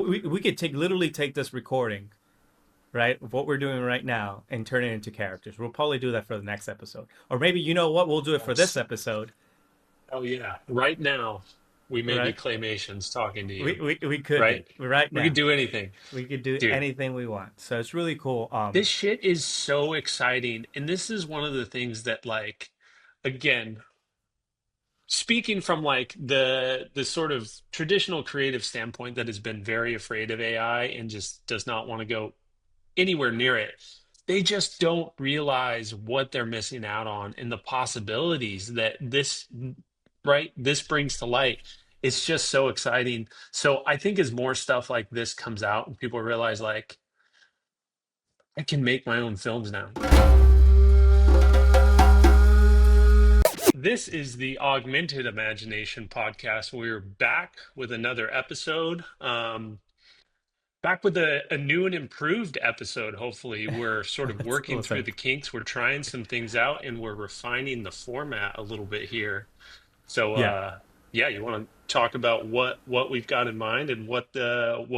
we could literally take this recording, right, of what we're doing right now and turn it into characters. We'll probably do that for the next episode. Or maybe, you know what, we'll do it for this Yes. episode, Oh yeah. Right now, we may be right? claymations talking to you. We could Right? be right We could now. do anything. We could do Dude, anything we want. So it's really cool. this shit is so exciting. And this is one of the things that like again, speaking from like the sort of traditional creative standpoint that has been very afraid of AI and just does not want to go anywhere near it. They just don't realize what they're missing out on and the possibilities that this brings to light. It's just so exciting. So I think as more stuff like this comes out and people realize like I can make my own films now. This is the Augmented Imagination podcast. We're back with another episode. Back with a new and improved episode, hopefully. We're sort of That's working through awesome. the kinks. We're trying some things out and we're refining the format a little bit here. So Yeah. yeah, you want to talk about what we've got in mind and what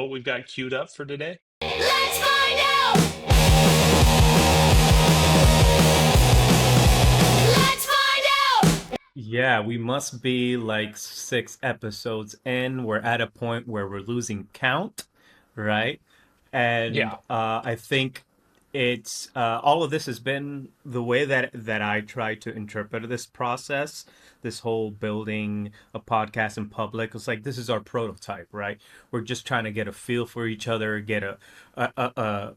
we've got queued up for today? Let's find out! Let's find out! Yeah, we must be like 6 episodes in. We're at a point where we're losing count, right? And Yeah. I think it's all of this has been the way that I try to interpret this process, this whole building a podcast in public. It's like this is our prototype, right? We're just trying to get a feel for each other, get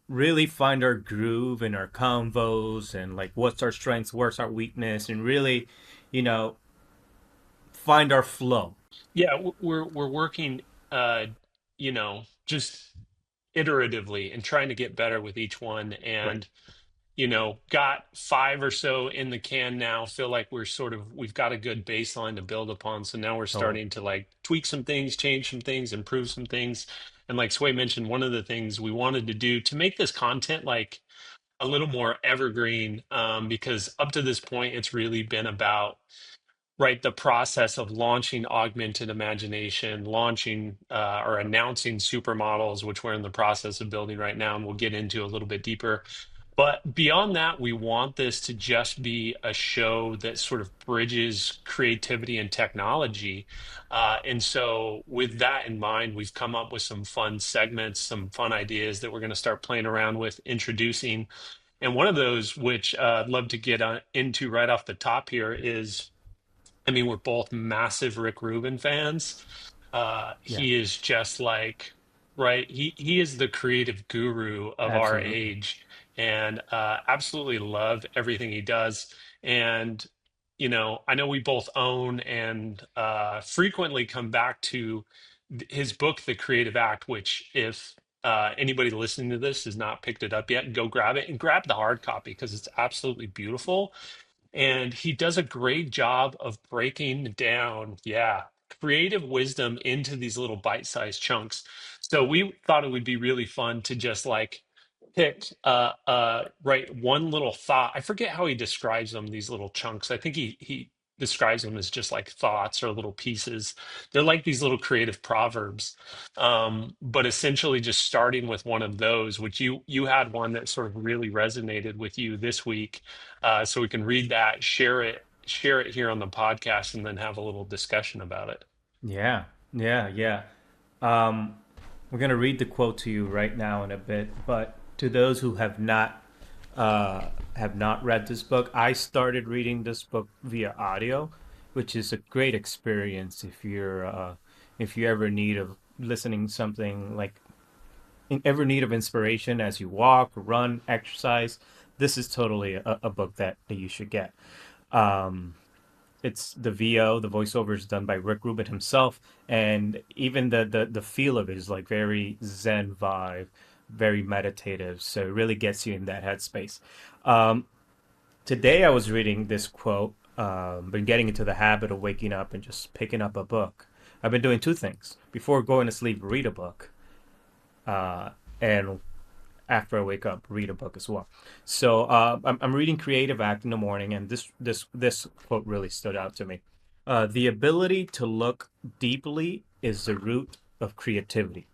really find our groove in our convos and like what's our strengths, what's our weakness, and really, you know, find our flow. Yeah, we're working just iteratively and trying to get better with each one Right. and got five or so in the can now. Feel like we've got a good baseline to build upon. So now we're Totally. starting to like tweak some things, change some things, improve some things. And like Sway mentioned, one of the things we wanted to do to make this content like a little more evergreen, because up to this point, it's really been about right the process of launching augmented imagination, launching or announcing supermodels, which we're in the process of building right now, and we'll get into a little bit deeper. But beyond that, we want this to just be a show that sort of bridges creativity and technology. And so, with that in mind, we've come up with some fun segments, some fun ideas that we're going to start playing around with, introducing. And one of those, which I'd love to get into right off the top here, is I mean, we're both massive Rick Rubin fans. Yeah, He is just like, right? He is the creative guru of our absolutely. age, and absolutely love everything he does. And I know we both own and frequently come back to his book, The Creative Act, which if anybody listening to this has not picked it up yet, go grab it and grab the hard copy because it's absolutely beautiful and he does a great job of breaking down, yeah, creative wisdom into these little bite-sized chunks. So we thought it would be really fun to just like pick right one little thought. I forget how he describes them, these little chunks. I think he describes them as just like thoughts or little pieces. They're like these little creative proverbs. But essentially just starting with one of those, which you had one that sort of really resonated with you this week, so we can read that, share it here on the podcast, and then have a little discussion about it. Yeah, yeah, yeah. Um, we're gonna read the quote to you right now in a bit, but to those who have not read this book, I started reading this book via audio, which is a great experience if you ever need of listening something like in ever need of inspiration as you walk, run, exercise. This is totally a book that you should get. Um, it's the VO, the voiceover is done by Rick Rubin himself, and even the feel of it is like very Zen vibe, very meditative. So it really gets you in that headspace. Um, Today I was reading this quote. Been getting into the habit of waking up and just picking up a book. I've been doing two things before going to sleep: read a book, and after I wake up, read a book as well. So I'm reading Creative Act in the morning, and this quote really stood out to me. The ability to look deeply is the root of creativity.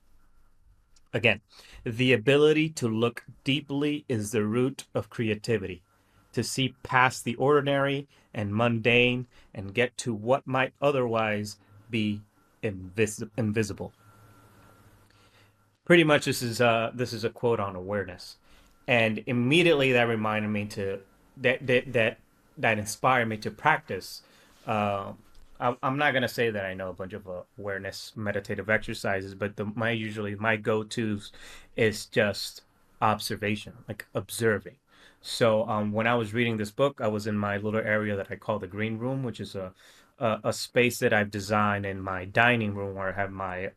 Again, the ability to look deeply is the root of creativity, to see past the ordinary and mundane and get to what might otherwise be invisible. Pretty much this is a quote on awareness, and immediately that reminded me to that inspired me to practice. Uh, I'm not gonna say that I know a bunch of awareness meditative exercises, but my usually my go-tos is just observation, like observing. So when I was reading this book, I was in my little area that I call the green room, which is a space that I've designed in my dining room where I have my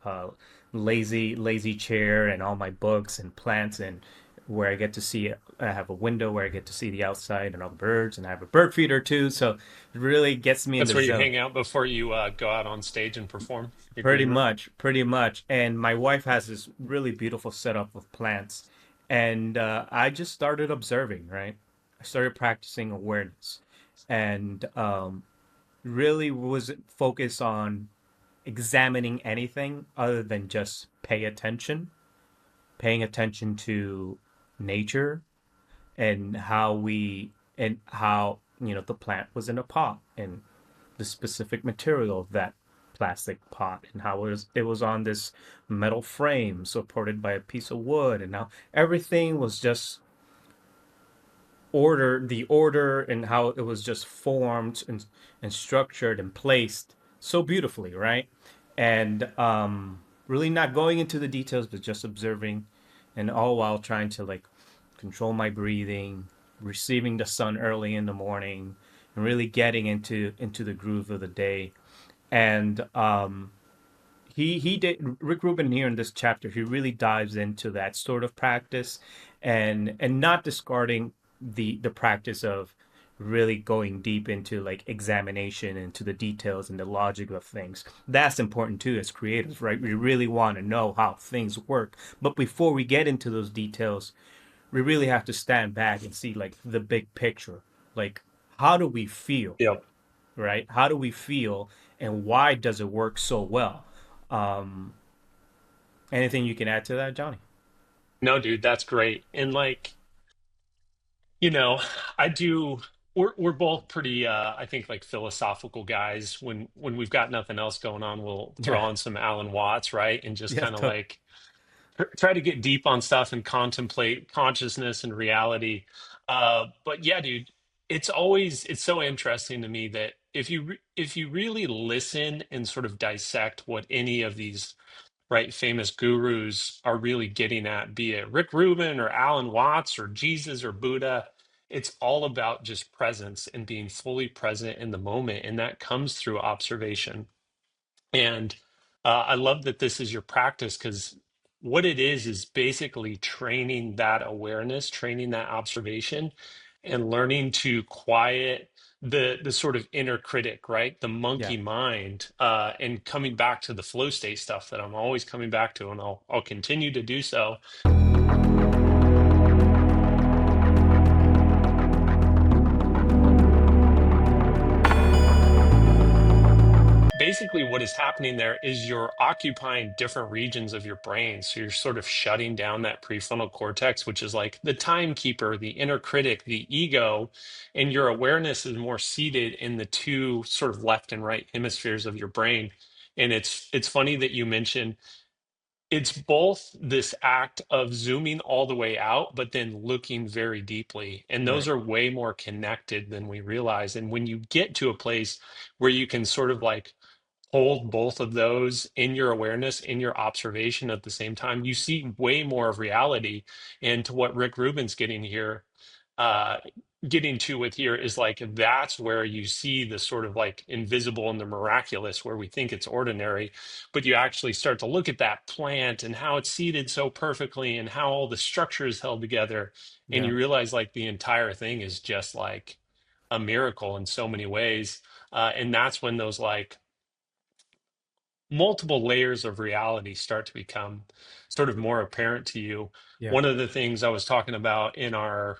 lazy chair and all my books and plants, and where I get to see I have a window where I get to see the outside and all the birds, and I have a bird feeder too, so it really gets me in That's the where you zone. hang out before you go out on stage and perform, your Pretty green room. much, pretty much. And my wife has this really beautiful setup of plants, and I just started observing, right? I started practicing awareness, and really wasn't focused on examining anything other than just paying attention to nature and how the plant was in a pot and the specific material of that plastic pot and how it was on this metal frame supported by a piece of wood, and now everything was just order and how it was just formed and structured and placed so beautifully, right? And really not going into the details, but just observing, and all while trying to like control my breathing, receiving the sun early in the morning, and really getting into the groove of the day. And he did Rick Rubin here in this chapter. He really dives into that sort of practice, and not discarding the practice of really going deep into like examination into the details and the logic of things. That's important too as creators, right? We really want to know how things work, but before we get into those details, we really have to stand back and see like the big picture. Like, how do we feel, Yep. right? How do we feel, and why does it work so well? Um, Anything you can add to that, Johnny? No, dude, that's great. And like, you know, I do we're both pretty I think like philosophical guys. When we've got nothing else going on, we'll throw Yeah, on some Alan Watts, right? And just yeah, kind of like try to get deep on stuff and contemplate consciousness and reality. But yeah, dude, it's so interesting to me that if you really listen and sort of dissect what any of these right famous gurus are really getting at, be it Rick Rubin or Alan Watts or Jesus or Buddha, it's all about just presence and being fully present in the moment, and that comes through observation. And I love that this is your practice, because what it is basically training that awareness, training that observation, and learning to quiet the sort of inner critic, right? The yeah, monkey mind, and coming back to the flow state stuff that I'm always coming back to, and I'll continue to do so. Basically what is happening there is you're occupying different regions of your brain. So you're sort of shutting down that prefrontal cortex, which is like the timekeeper, the inner critic, the ego, and your awareness is more seated in the two sort of left and right hemispheres of your brain. And it's funny that you mentioned it's both this act of zooming all the way out, but then looking very deeply. And those right, are way more connected than we realize. And when you get to a place where you can sort of like hold both of those in your awareness, in your observation at the same time, you see way more of reality. And to what Rick Rubin's uh, getting to with here is like that's where you see the sort of like invisible and the miraculous, where we think it's ordinary, but you actually start to look at that plant and how it's seated so perfectly and how all the structure is held together, and yeah, you realize like the entire thing is just like a miracle in so many ways. And that's when those like multiple layers of reality start to become sort of more apparent to you. yeah, One of the things I was talking about in our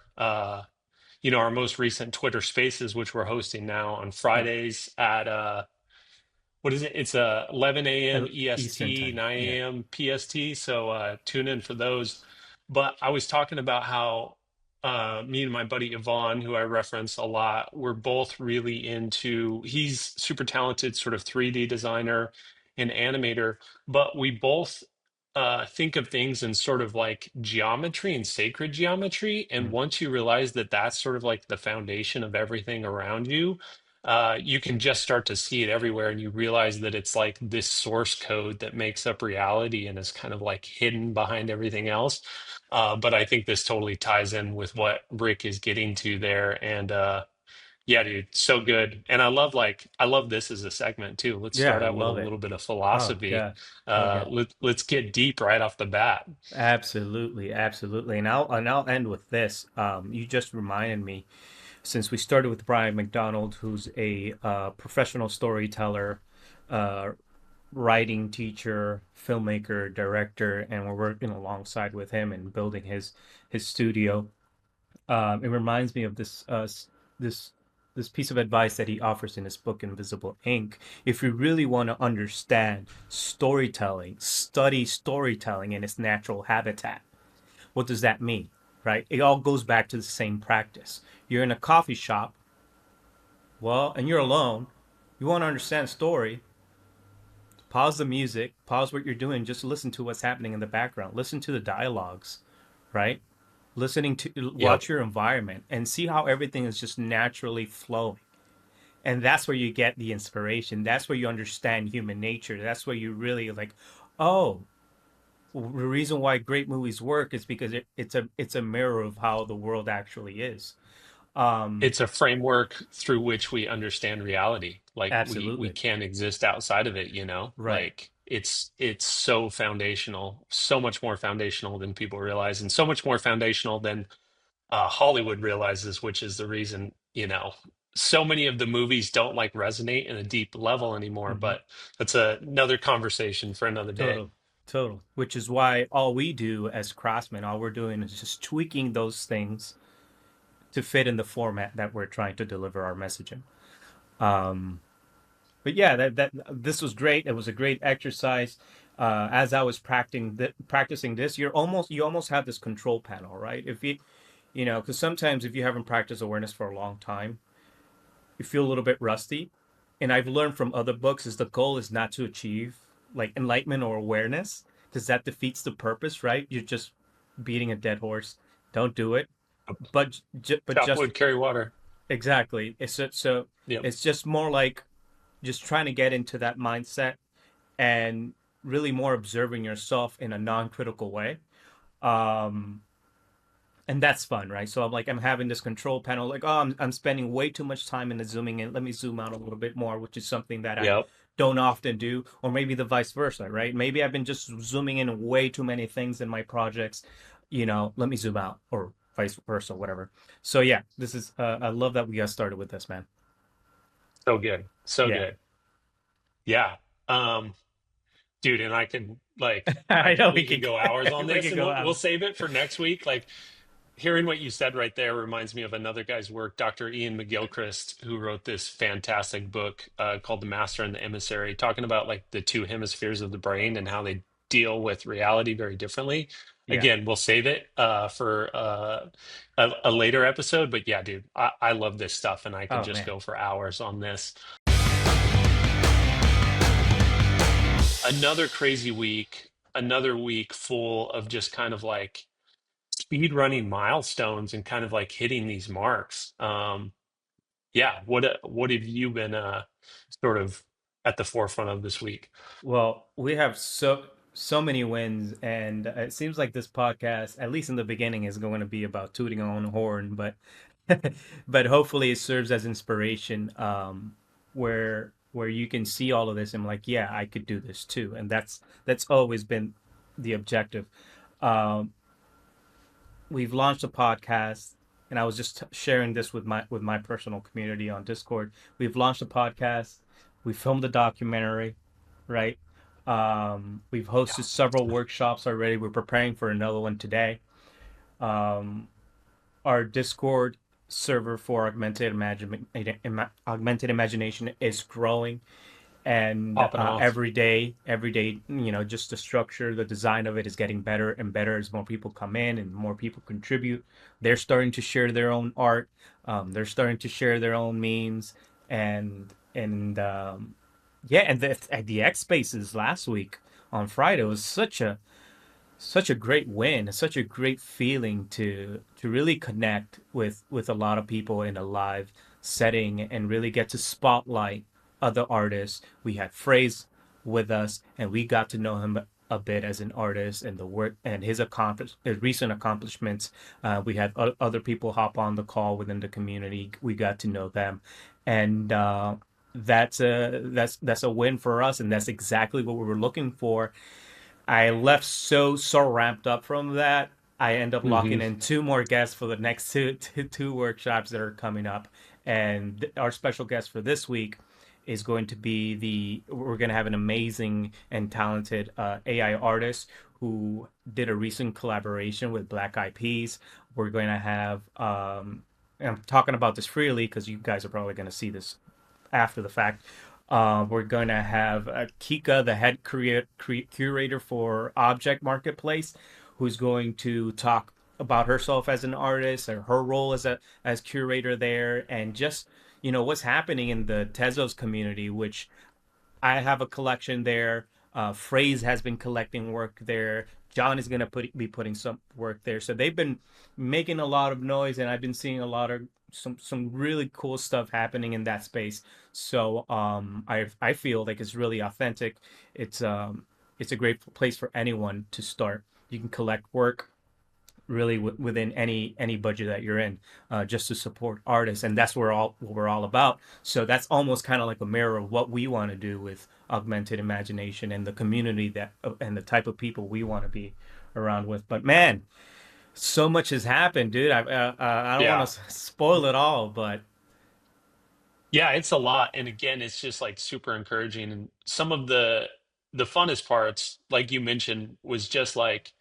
our most recent Twitter Spaces, which we're hosting now on yeah, Fridays at what is it? It's 11 a.m. Eastern EST, time. 9 Yeah. a.m. PST. So tune in for those. But I was talking about how me and my buddy Yvonne, who I reference a lot, we're both really into, he's super talented sort of 3D designer and animator, but we both think of things in sort of like geometry and sacred geometry. And Mm. once you realize that that's sort of like the foundation of everything around you, you can just start to see it everywhere, and you realize that it's like this source code that makes up reality and is kind of like hidden behind everything else. But I think this totally ties in with what Rick is getting to there. And yeah, dude, so good. And I love this as a segment too. Let's Yeah, start I out with a love it. little bit of Oh philosophy. God. Okay. Let's get deep right off the bat. Absolutely, absolutely. And I'll end with this. You just reminded me, since we started with Brian McDonald, who's a professional storyteller, uh, writing teacher, filmmaker, director, and we're working alongside with him and building his studio. It reminds me of this this piece of advice that he offers in his book Invisible Ink. If you really want to understand storytelling, study storytelling in its natural habitat. What does that mean? Right? It all goes back to the same practice. You're in a coffee shop, well, and you're alone. You want to understand story, pause the music, pause what you're doing, just listen to what's happening in the background. Listen to the dialogues, right? Listening to Yep. watch your environment and see how everything is just naturally flowing. And that's where you get the inspiration. That's where you understand human nature. That's where you really like, oh, the reason why great movies work is because it's a mirror of how the world actually is. Um, It's a framework through which we understand reality. Like we Absolutely. can't exist outside of it, you know? Right. Like it's so foundational, so much more foundational than people realize, and so much more foundational than Hollywood realizes, which is the reason, so many of the movies don't like resonate in a deep level anymore. Hmm. But that's another conversation for another day. Total. Total. Which is why all we do as craftsmen, all we're doing is just tweaking those things to fit in the format that we're trying to deliver our messaging. Um, but yeah, that this was great. It was a great exercise. As I was practicing this, you almost have this control panel, right? If because sometimes if you haven't practiced awareness for a long time, you feel a little bit rusty. And I've learned from other books is the goal is not to achieve like enlightenment or awareness because that defeats the purpose, right? You're just beating a dead horse. Don't do it. But Chop just wood, carry water. exactly. So Yep. it's just more like just trying to get into that mindset and really more observing yourself in a non-critical way. Um, and that's fun, right? So I'm having this control panel, like, oh, I'm spending way too much time in the zooming in. Let me zoom out a little bit more, which is something that I Yep. don't often do, or maybe the vice versa, right? Maybe I've been just zooming in way too many things in my projects. Let me zoom out, or vice versa, whatever. So yeah, this is I love that we got started with this, man. So good. So Yeah, good. Yeah. Um, dude, and I can I know we we can could go hours on we this, could and go we'll out. save it for next week. Like hearing what you said right there reminds me of another guy's work, Dr. Ian McGilchrist, who wrote this fantastic book called The Master and the Emissary, talking about like the two hemispheres of the brain and how they deal with reality very differently. Yeah. Again, we'll save it for a later episode. But yeah, dude, I love this stuff, and I could Oh just man. go for hours on this. Another crazy week, another week full of just kind of like speed running milestones and kind of like hitting these marks. Yeah, what have you been sort of at the forefront of this week? Well, we have so many wins, and it seems like this podcast, at least in the beginning, is going to be about tooting our own horn, but but hopefully it serves as inspiration, where you can see all of this and like, yeah, I could do this too, and that's always been the objective. Um, we've launched a podcast, and I was just sharing this with my personal community on Discord. We've launched a podcast. We filmed a documentary, right? We've hosted several workshops already. We're preparing for another one today. Um, our Discord server for augmented imagination is growing, and Popping off. every day, just the structure, the design of it is getting better and better as more people come in and more people contribute. They're starting to share their own art. They're starting to share their own memes, and yeah, and the X Spaces last week on Friday was such a great win, such a great feeling to really connect with a lot of people in a live setting and really get to spotlight other artists. We had Phrase with us, and we got to know him a bit as an artist and the work and his recent accomplishments. We had other people hop on the call within the community. We got to know them, and that's a win for us, and that's exactly what we were looking for. I left so ramped up from that. I end up Hmm. locking in two more guests for the next two workshops that are coming up. And our special guest for this week is going to be we're going to have an amazing and talented AI artist who did a recent collaboration with Black Eyed Peas. We're going to have, and I'm talking about this freely because you guys are probably going to see this after the fact. We're going to have Kika, the head curator for Object Marketplace, who's going to talk about herself as an artist or her role as curator there, and just what's happening in the Tezos community, which I have a collection there. Phrase has been collecting work there. John is going to be putting some work there. So they've been making a lot of noise, and I've been seeing a lot of some really cool stuff happening in that space. So I feel like it's really authentic. It's a great place for anyone to start. You can collect work really within any budget that you're in, just to support artists, and that's what we're all about. So that's almost kind of like a mirror of what we want to do with augmented imagination and the community that and the type of people we want to be around with. But man, so much has happened, dude. I don't want Yeah. to spoil it all, but Yeah, it's a lot. And again, it's just like super encouraging. And some of the funnest parts, like you mentioned, was just like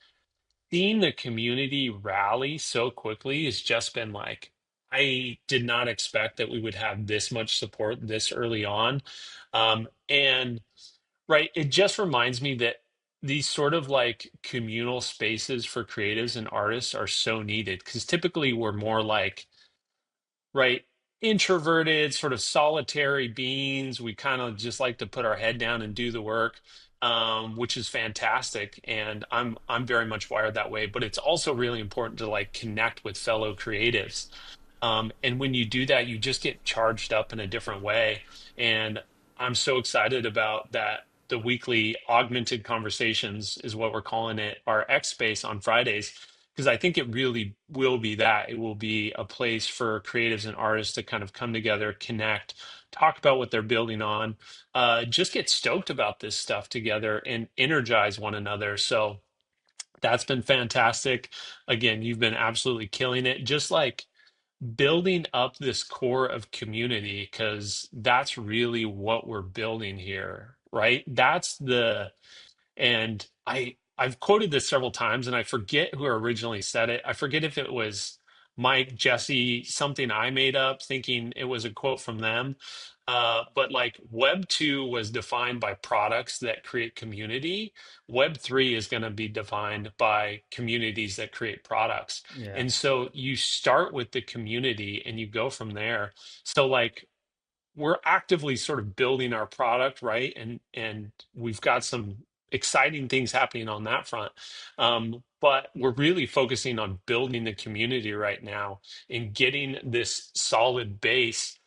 seeing the community rally so quickly has just been like, I did not expect that we would have this much support this early on. And right, it just reminds me that these sort of like communal spaces for creatives and artists are so needed because typically we're more like, right, introverted, sort of solitary beings. We kind of just like to put our head down and do the work, which is fantastic. And I'm very much wired that way. But it's also really important to like connect with fellow creatives. And when you do that, you just get charged up in a different way. And I'm so excited about that. The weekly augmented conversations is what we're calling it, our X space on Fridays, because I think it really will be that. It will be a place for creatives and artists to kind of come together, connect, talk about what they're building on, just get stoked about this stuff together and energize one another. So that's been fantastic. Again, you've been absolutely killing it. Just like building up this core of community because that's really what we're building here, right? That's the and I've quoted this several times and I forget who originally said it. I forget if it was Mike, Jesse, something I made up thinking it was a quote from them. But like Web 2 was defined by products that create community. Web 3 is going to be defined by communities that create products. yeah, And so you start with the community and you go from there. So like we're actively sort of building our product, right? And we've got some exciting things happening on that front. But we're really focusing on building the community right now and getting this solid base.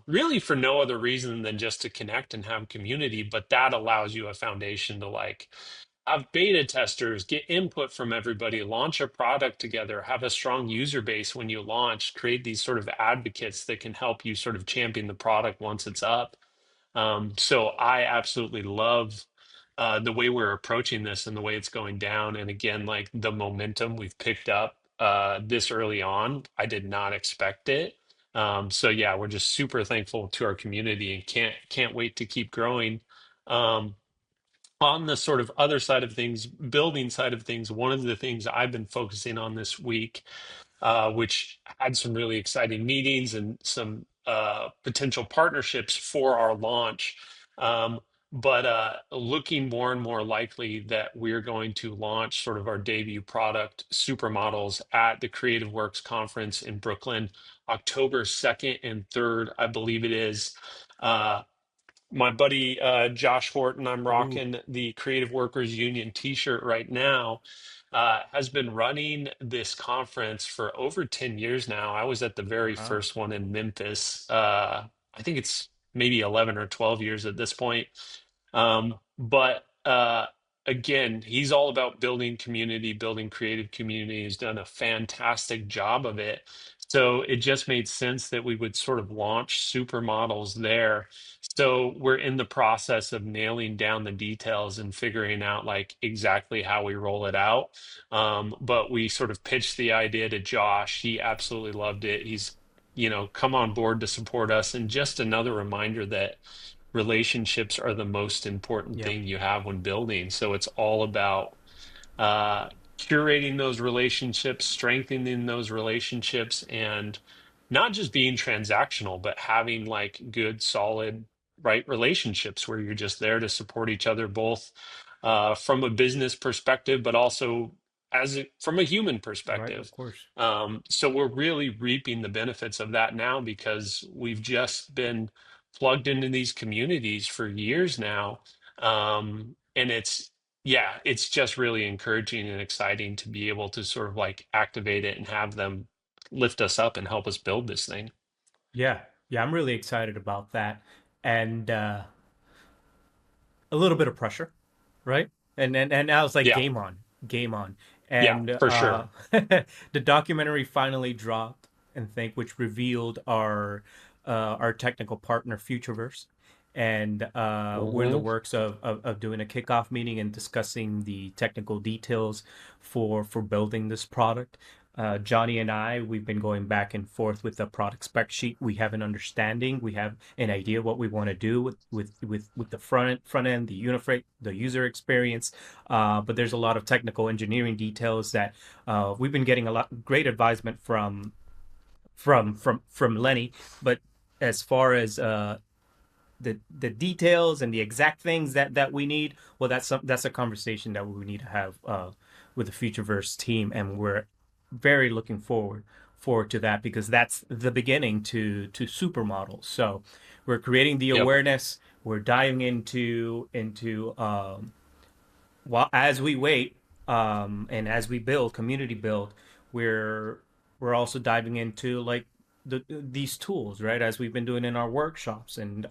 Really for no other reason than just to connect and have community, but that allows you a foundation to like have beta testers, get input from everybody, launch a product together, have a strong user base when you launch, create these sort of advocates that can help you sort of champion the product once it's up. So I absolutely love the way we're approaching this and the way it's going down. And again, like the momentum we've picked up this early on, I did not expect it. So yeah, we're just super thankful to our community and can't wait to keep growing. Um, on the sort of other side of things, building side of things, one of the things I've been focusing on this week, which had some really exciting meetings and some potential partnerships for our launch. Um, but looking more and more likely that we're going to launch sort of our debut product, Supermodels, at the Creative Works Conference in Brooklyn, October 2nd and 3rd, I believe it is. Uh, my buddy Josh Horton, I'm Ooh, rocking the Creative Workers Union t-shirt right now, has been running this conference for over 10 years now. I was at the very wow. first one in Memphis. I think it's maybe 11 or 12 years at this point. But again, he's all about building community, building creative community. He's done a fantastic job of it. So it just made sense that we would sort of launch Supermodels there. So we're in the process of nailing down the details and figuring out like exactly how we roll it out. But we sort of pitched the idea to Josh. He absolutely loved it. He's, come on board to support us. And just another reminder that relationships are the most important Yep. thing you have when building. So it's all about uh, curating those relationships, strengthening those relationships, and not just being transactional, but having like good, solid, right relationships where you're just there to support each other, both from a business perspective, but also from a human Right, of perspective. course. So we're really reaping the benefits of that now because we've just been plugged into these communities for years now. And it's just really encouraging and exciting to be able to sort of like activate it and have them lift us up and help us build this thing. Yeah. Yeah, I'm really excited about that. And a little bit of pressure, right? And I was like, Yeah, game on, game on. yeah, And for sure. the documentary finally dropped, and think which revealed our technical partner, Futureverse, and we're in the Hmm. works of doing a kickoff meeting and discussing the technical details for building this product. Jonny and we've been going back and forth with the product spec sheet. We have an understanding. We have an idea what we want to do with the front end, the user experience. But there's a lot of technical engineering details that we've been getting a lot great advisement from Lenny. But as far as the details and the exact things that we need, well, that's a conversation that we need to have with the Futureverse team, and we're very looking forward to that because that's the beginning to supermodels. So we're creating the Yep. awareness. We're diving into while as we wait and as we build community build, we're we're also diving into like these tools, right? As we've been doing in our workshops, and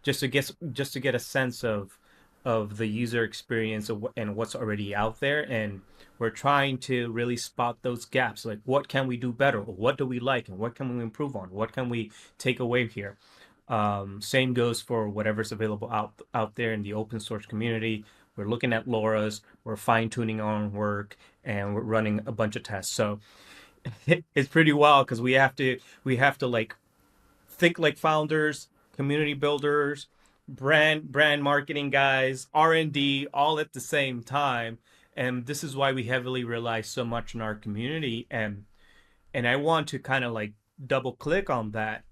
just to get a sense of the user experience and what's already out there, and we're trying to really spot those gaps, like what can we do better, what do we like, and what can we improve on, what can we take away here. Same goes for whatever's available out there in the open source community. We're looking at Laura's, we're fine tuning our own work, and we're running a bunch of tests. So it's pretty wild because we have to like think like founders, community builders, brand marketing guys, R&D, all at the same time. And this is why we heavily rely so much on our community. And I want to kind of like double click on that.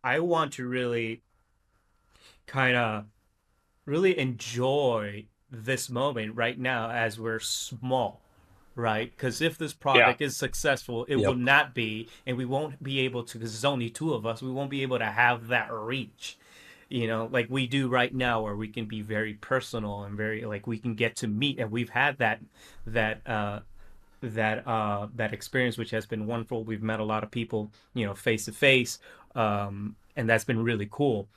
I want to kind of really enjoy this moment right now as we're small, right? Because if this Yeah. product is successful, it will Yep. not be, and we won't be able to, because there's only two of us, we won't be able to have that reach, like we do right now, where we can be very personal and very like we can get to meet, and we've had that that experience, which has been wonderful. We've met a lot of people, face to face, and that's been really cool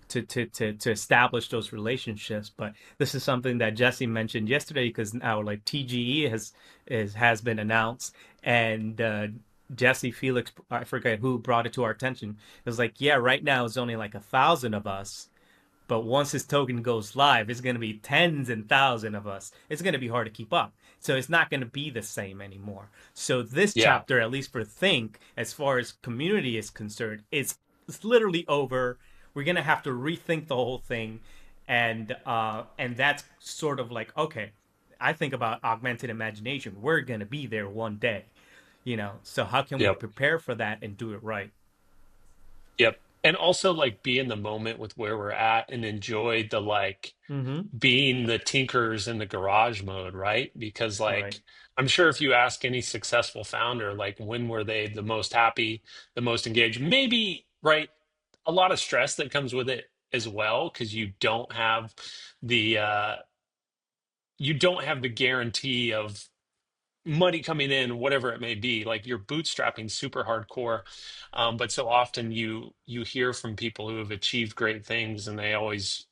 to establish those relationships. But this is something that Jesse mentioned yesterday because now like TGE has been announced, and Jesse Felix, I forget who brought it to our attention. It was like, yeah, right now it's only like 1,000 of us, but once this token goes live, it's going to be tens and thousands of us. It's going to be hard to keep up. So it's not going to be the same anymore. So this Yeah. chapter, at least for Think, as far as community is concerned, it's literally over. We're going to have to rethink the whole thing, and that's sort of like, okay, I think about augmented imagination. We're going to be there one day. So how can we Yep. prepare for that and do it right? Yep. And also like be in the moment with where we're at and enjoy the like Mm-hmm. being the tinkers in the garage mode, right? Because Right. like I'm sure if you ask any successful founder, like when were they the most happy, the most engaged, maybe, right? A lot of stress that comes with it as well, because the you don't have the guarantee of money coming in, whatever it may be. Like you're bootstrapping super hardcore, but so often you hear from people who have achieved great things, and they always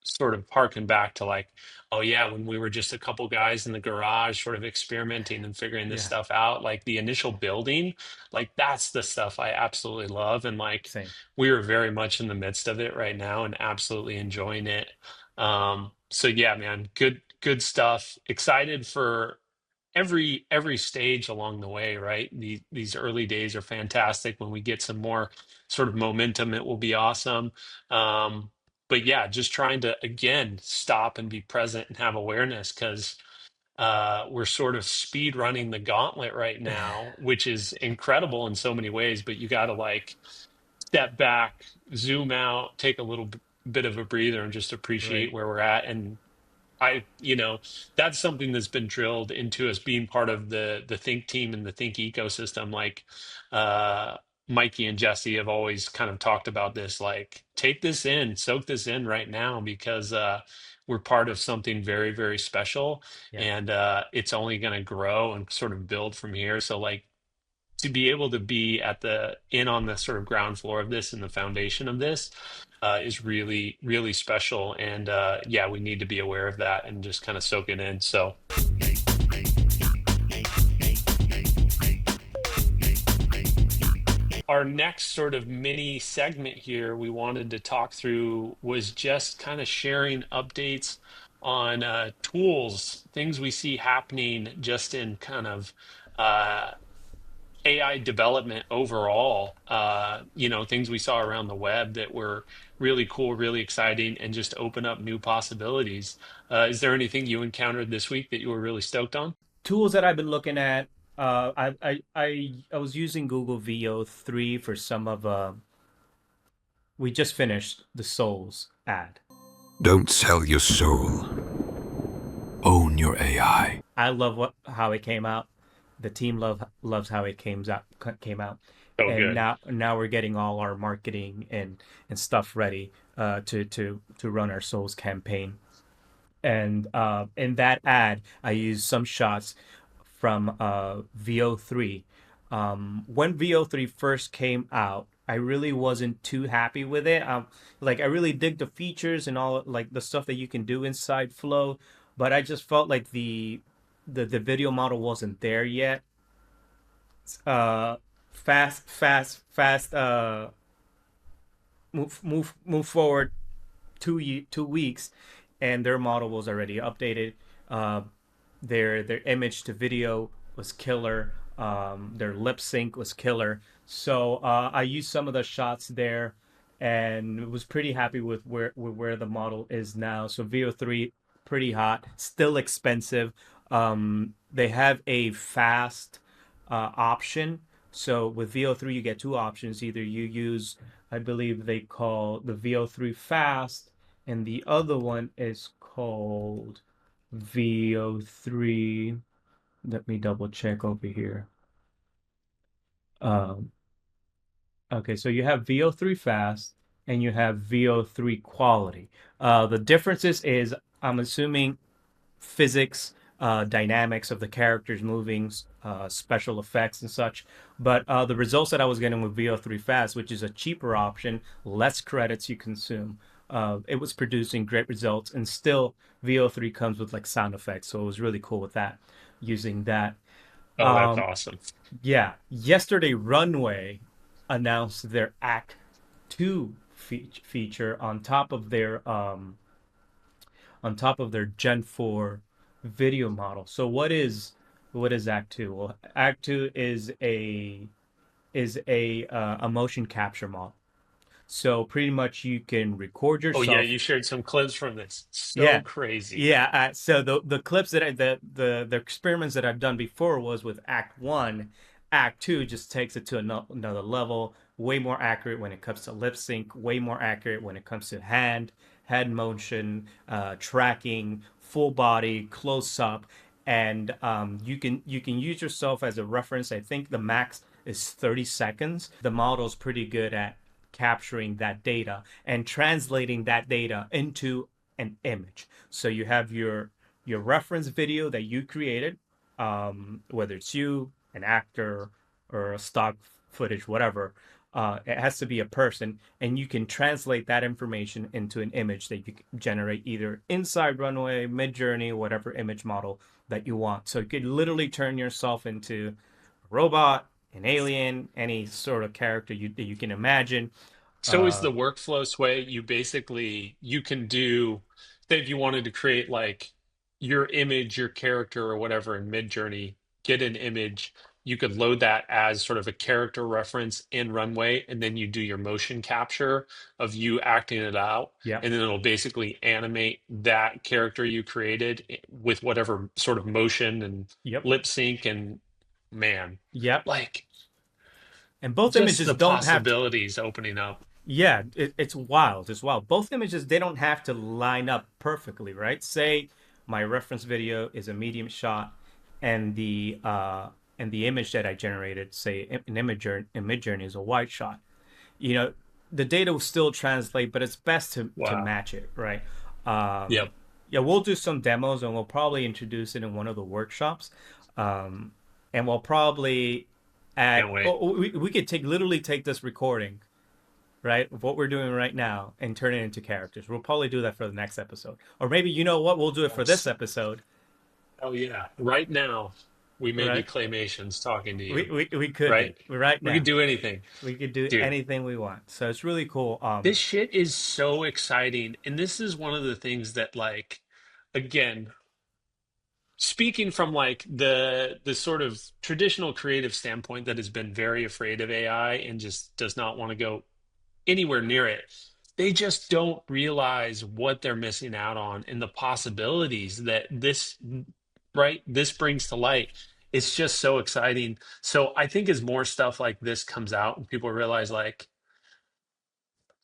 sort of harken back to like, oh yeah, when we were just a couple guys in the garage, sort of experimenting and figuring this Yeah. stuff out. Like the initial building, like that's the stuff I absolutely love, and like Same. we are very much in the midst of it right now and absolutely enjoying it. So yeah, man, good stuff. Excited for every stage along the way, right? These early days are fantastic. When we get some more sort of momentum, it will be awesome. Um, but yeah, just trying to again stop and be present and have awareness, because we're sort of speed running the gauntlet right now, which is incredible in so many ways. But you got to like step back, zoom out, take a little bit of a breather, and just Right. appreciate where we're at. And that's something that's been drilled into us being part of the Think team and the Think ecosystem. Like, uh, Mikey and Jesse have always kind of talked about this, like, take this in, soak this in right now, because we're part of something very, very special, Yeah. and it's only going to grow and sort of build from here. So, like, to be able to be at the in on the sort of ground floor of this and the foundation of this is really, really special. And yeah, we need to be aware of that and just kind of soak it in. So our next sort of mini segment here we wanted to talk through was just kind of sharing updates on tools, things we see happening just in kind of uh, AI development overall, things we saw around the web that were really cool, really exciting, and just open up new possibilities. Is there anything you encountered this week that you were really stoked on? Tools that I've been looking at. I was using Google VO3 for some of. We just finished the Souls ad. Don't sell your soul. Own your AI. I love how it came out. The team loves how it came out, Oh, and good. now we're getting all our marketing and stuff ready to run our Souls campaign. And in that ad, I used some shots from VO3. When VO3 first came out, I really wasn't too happy with it. Like I really dig the features and all like the stuff that you can do inside Flow, but I just felt like the video model wasn't there yet. Uh, fast. Move forward 2 weeks, and their model was already updated. Uh, their image to video was killer. Their lip sync was killer. So I used some of the shots there, and was pretty happy with where the model is now. So VO3 pretty hot, still expensive. They have a fast option. So with VO3 you get two options. Either you use, I believe they call the VO3 fast, and the other one is called VO3. Let me double check over here. Um, okay, so you have VO3 fast and you have VO3 quality. The differences is, I'm assuming, physics, dynamics of the characters moving, special effects and such. But the results that I was getting with VO3 Fast, which is a cheaper option, less credits you consume, it was producing great results. And still, VO3 comes with like sound effects, so it was really cool with that, using that. Oh, that's Um, awesome. yeah, yesterday Runway announced their Act Two feature on top of their Gen 4 video model. So what is Act 2? Well, Act 2 is a motion capture model. So pretty much you can record Oh yeah, yourself. you shared some clips from this. So Yeah. crazy. Yeah, so the clips that the experiments that I've done before was with Act 1. Act 2 just takes it to another level. way more accurate when it comes to lip sync, way more accurate when it comes to head motion, tracking, full body, close up, and you can use yourself as a reference. I think the max is 30 seconds. The model's pretty good at capturing that data and translating that data into an image. So you have your reference video that you created, whether it's you, an actor, or a stock footage, whatever. It has to be a person, and you can translate that information into an image that you can generate either inside Runway, Midjourney, whatever image model that you want. So you could literally turn yourself into a robot, an alien, any sort of character that you can imagine. So is Uh, the workflow Sway, you basically you can do, say if you wanted to create like your image, your character or whatever in Midjourney, get an image, you could load that as sort of a character reference in Runway, and then you do your motion capture of you acting it out, yep, and then it'll basically animate that character you created with whatever sort of motion and yep, lip sync and man, yep. like And both just images the don't have to. possibilities opening up. Yeah, it's wild. It's wild. Both images, they don't have to line up perfectly, right? Say my reference video is a medium shot, and the image that I generated, say an image journey, is a wide shot. You know, the data will still translate, but it's best to Wow. match it, right? Um, Yep. yeah, we'll do some demos, and we'll probably introduce it in one of the workshops. Um, and we'll probably add. Can't wait. Oh, we could literally take this recording, right, of what we're doing right now and turn it into characters. We'll probably do that for the next episode, or maybe you know what, we'll do it for this That's, episode, oh yeah. Right now, we may be right? claymations talking to you, We could be right? right We could now. do anything. We could do Dude, anything we want. So it's really cool. this shit is so exciting. And this is one of the things that like again, speaking from like the sort of traditional creative standpoint that has been very afraid of AI and just does not want to go anywhere near it. They just don't realize what they're missing out on and the possibilities that this, right, this brings to light. It's just so exciting. So I think as more stuff like this comes out and people realize like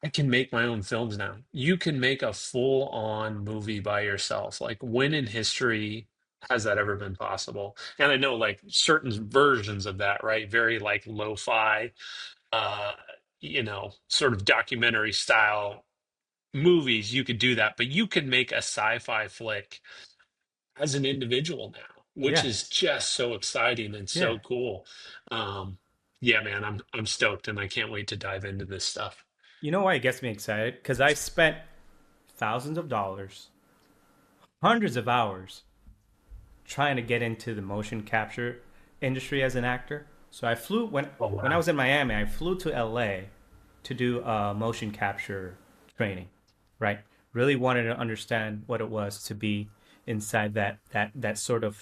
I can make my own films now. You can make a full-on movie by yourself. Like when in history has that ever been possible? And I know like certain versions of that, right? Very like lo-fi uh, sort of documentary style movies, you could do that, but you can make a sci-fi flick as an individual now, which Yeah, is just so exciting and yeah. so cool. Um, yeah, man, I'm stoked and I can't wait to dive into this stuff. You know why it gets me excited? Because I spent thousands of dollars, hundreds of hours trying to get into the motion capture industry as an actor. So I flew Oh when I wow. was in Miami. I flew to LA to do motion capture training. Right, really wanted to understand what it was to be inside that sort of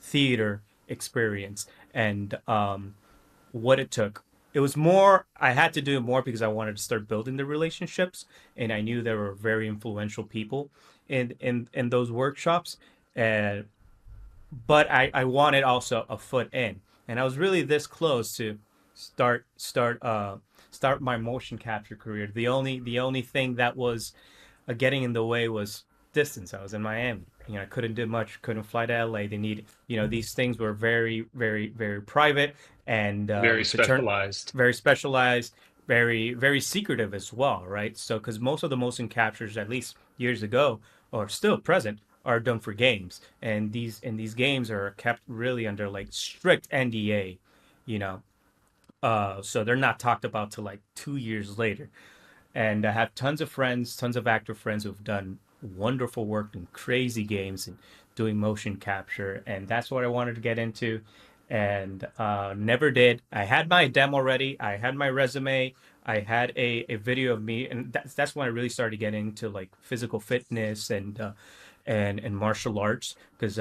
theater experience, and what it took. It was more, I had to do it more because I wanted to start building the relationships, and I knew there were very influential people in those workshops. And but I wanted also a foot in, and I was really this close to start start uh start my motion capture career. The only thing that was getting in the way was distance. I was in Miami. I couldn't do much. Couldn't fly to LA. They need, these things were very, very, very private, and Very to turn specialized. very specialized, very, very secretive as well, right? So, because most of the motion captures, at least years ago, or still present, are done for games, and these games are kept really under like strict NDA, you know. So they're not talked about till like 2 years later. And I have tons of friends, tons of actor friends who've done wonderful work in crazy games and doing motion capture. And that's what I wanted to get into, and never did. I had my demo ready, I had my resume, I had a video of me. And that's when I really started getting into like physical fitness and martial arts. Because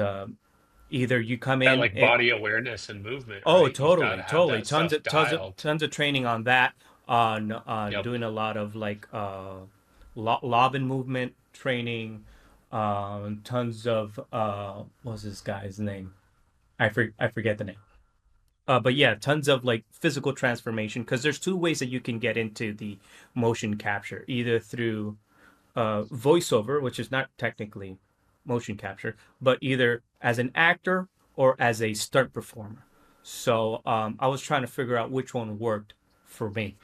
either you come That in like it, body awareness and movement, oh, right? You've got totally, to have totally. that Tons stuff of tons of dialed. tons of training on that. On Yep. doing a lot of like lob and movement training. Tons of what was this guy's name? I forget the name. But yeah, tons of like physical transformation because there's two ways that you can get into the motion capture, either through voiceover, which is not technically motion capture, but either as an actor or as a stunt performer. So I was trying to figure out which one worked for me,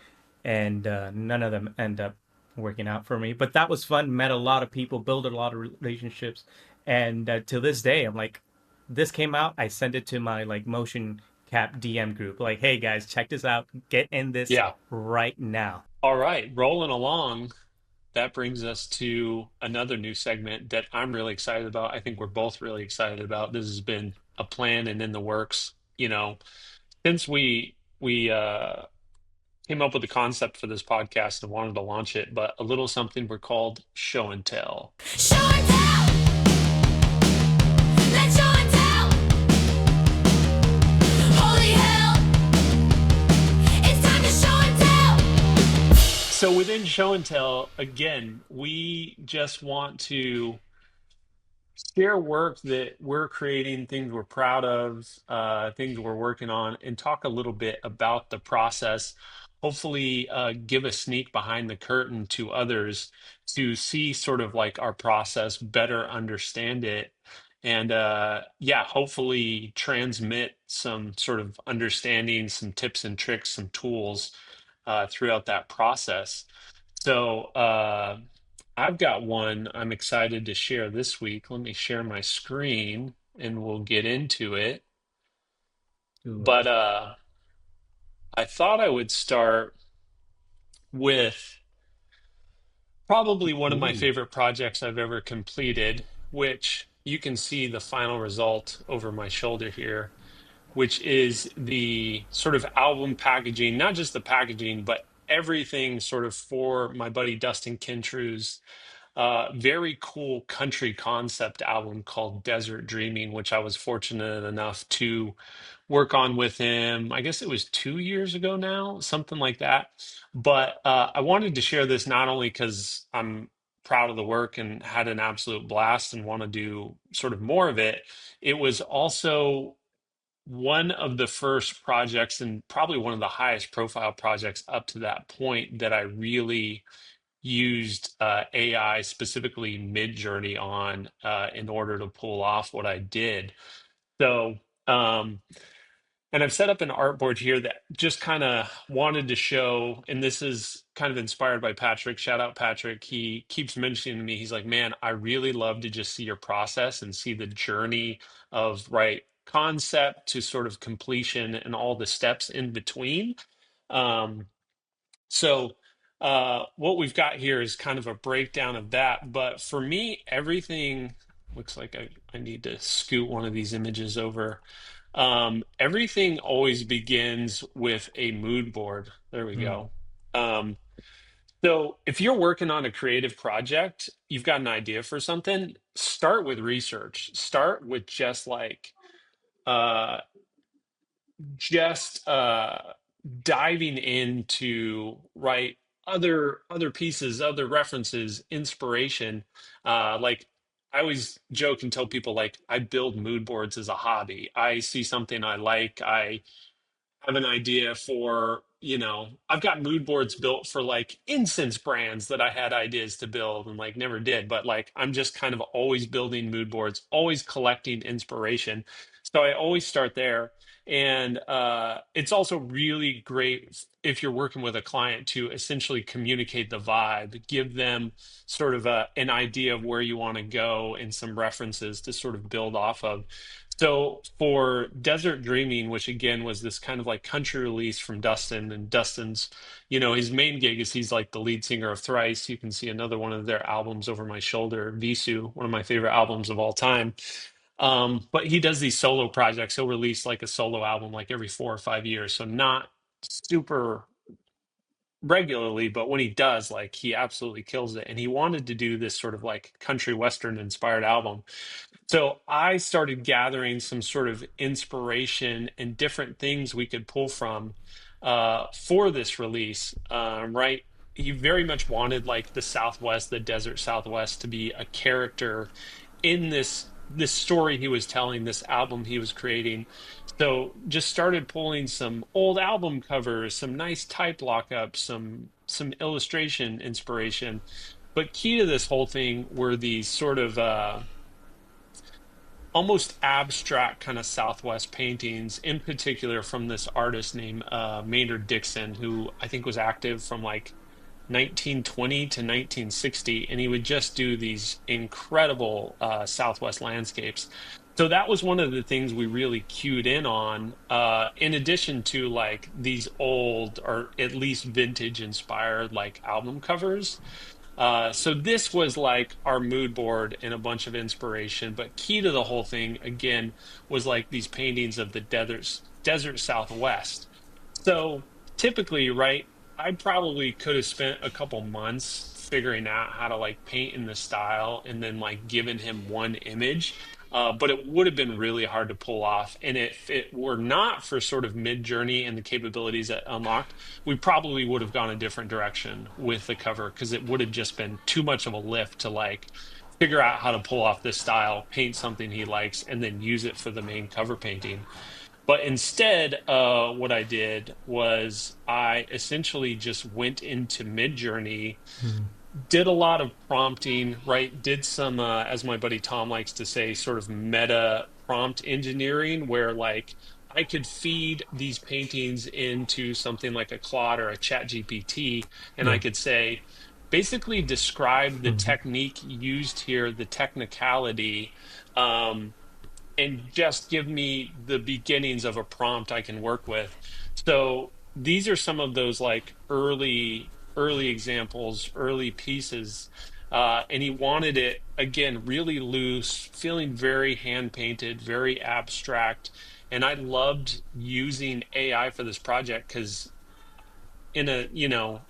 and none of them end up working out for me. But that was fun. Met a lot of people, built a lot of relationships, and to this day, I'm like, this came out. I sent it to my like motion cap DM group, like, hey guys, check this out. Get in this Yeah. right now. All right, rolling along. That brings us to another new segment that I'm really excited about. I think we're both really excited about. This has been a plan and in the works, since we came up with the concept for this podcast and wanted to launch it, but a little something we're called show and tell. Show and tell. Let's show and tell. Holy hell. It's time to show and tell. So within show and tell, again, we just want to share work that we're creating, things we're proud of, things we're working on, and talk a little bit about the process. Hopefully, give a sneak behind the curtain to others to see sort of like our process, better understand it, and yeah, hopefully transmit some sort of understanding, some tips and tricks, some tools throughout that process. So, I've got one I'm excited to share this week. Let me share my screen and we'll get into it. Do But I thought I would start with probably one of my Ooh. favorite projects I've ever completed, which you can see the final result over my shoulder here, which is the sort of album packaging, not just the packaging, but everything sort of for my buddy Dustin Kintrue's very cool country concept album called Desert Dreaming, which I was fortunate enough to work on with him. I guess it was 2 years ago now, something like that. But I wanted to share this not only because I'm proud of the work and had an absolute blast and want to do sort of more of it. It was also one of the first projects and probably one of the highest profile projects up to that point that I really used AI, specifically Midjourney, on in order to pull off what I did. So, and I've set up an artboard here that just kind of wanted to show, and this is kind of inspired by Patrick. Shout out Patrick. He keeps mentioning to me, he's like, man, I really love to just see your process and see the journey of right concept to sort of completion and all the steps in between. Um, so what we've got here is kind of a breakdown of that. But for me, everything looks like I need to scoot one of these images over. Everything always begins with a mood board. There we Hmm. go. Um, so if you're working on a creative project, you've got an idea for something, start with research. Start with uh, just diving into right other pieces, other references, inspiration. Like I always joke and tell people like I build mood boards as a hobby. I see something I like, I have an idea for, I've got mood boards built for like incense brands that I had ideas to build and like never did, but like I'm just kind of always building mood boards, always collecting inspiration. So I always start there. And it's also really great if you're working with a client to essentially communicate the vibe, give them sort of an idea of where you want to go and some references to sort of build off of. So for Desert Dreaming, which again was this kind of like country release from Dustin, and Dustin's, his main gig is he's like the lead singer of Thrice. You can see another one of their albums over my shoulder, Visu, one of my favorite albums of all time. But he does these solo projects. He'll release like a solo album like every 4 or 5 years. So not super regularly, but when he does, like he absolutely kills it. And he wanted to do this sort of like country western inspired album. So I started gathering some sort of inspiration and different things we could pull from for this release. Right, he very much wanted like the Southwest, the desert Southwest, to be a character in this. this story he was telling, this album he was creating. So just started pulling some old album covers, some nice type lockups, some illustration inspiration. But key to this whole thing were these sort of almost abstract kind of Southwest paintings, in particular from this artist named Maynard Dixon, who I think was active from like 1920 to 1960, and he would just do these incredible Southwest landscapes. So that was one of the things we really cued in on, in addition to like these old or at least vintage inspired like album covers. So this was like our mood board and a bunch of inspiration. But key to the whole thing, again, was like these paintings of the desert Southwest. So typically, right, I probably could have spent a couple months figuring out how to like paint in the style and then like given him one image. But it would have been really hard to pull off. And if it were not for sort of Midjourney and the capabilities that unlocked, we probably would have gone a different direction with the cover because it would have just been too much of a lift to like figure out how to pull off this style, paint something he likes, and then use it for the main cover painting. But instead, what I did was I essentially just went into Midjourney, Mm. did a lot of prompting, right? Did some, as my buddy Tom likes to say, sort of meta prompt engineering, where like I could feed these paintings into something like a Claude or a Chat GPT, and I Yeah. could say, basically describe the Mhm. technique used here, the technicality. And just give me the beginnings of a prompt I can work with. So these are some of those like early examples, early pieces. And he wanted it again really loose, feeling very hand painted, very abstract. And I loved using AI for this project because in a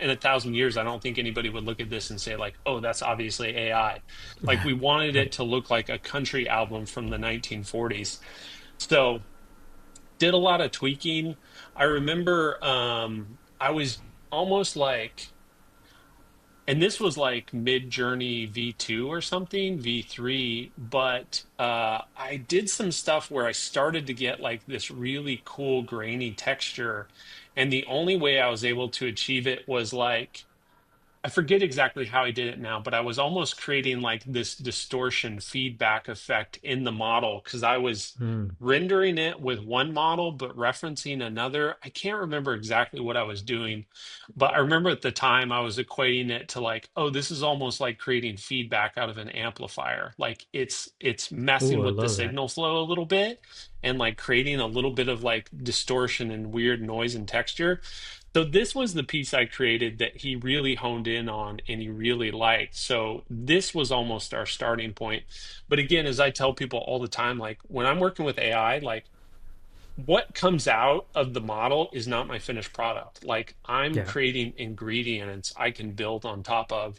in 1,000 years, I don't think anybody would look at this and say like, oh, that's obviously AI. Like we wanted it Right. to look like a country album from the 1940s. So did a lot of tweaking. I remember I was almost like, and this was like Mid-Journey V2 or something, V3, but I did some stuff where I started to get like this really cool grainy texture. And the only way I was able to achieve it was like I forget exactly how I did it now, but I was almost creating like this distortion feedback effect in the model because I was Mm. rendering it with one model but referencing another. I can't remember exactly what I was doing, but I remember at the time I was equating it to like, oh, this is almost like creating feedback out of an amplifier. Like it's Oh, messing I with the love that. signal flow a little bit and like creating a little bit of like distortion and weird noise and texture. So this was the piece I created that he really honed in on and he really liked. So this was almost our starting point. But again, as I tell people all the time, like when I'm working with AI, like what comes out of the model is not my finished product. Like I'm Yeah. creating ingredients I can build on top of.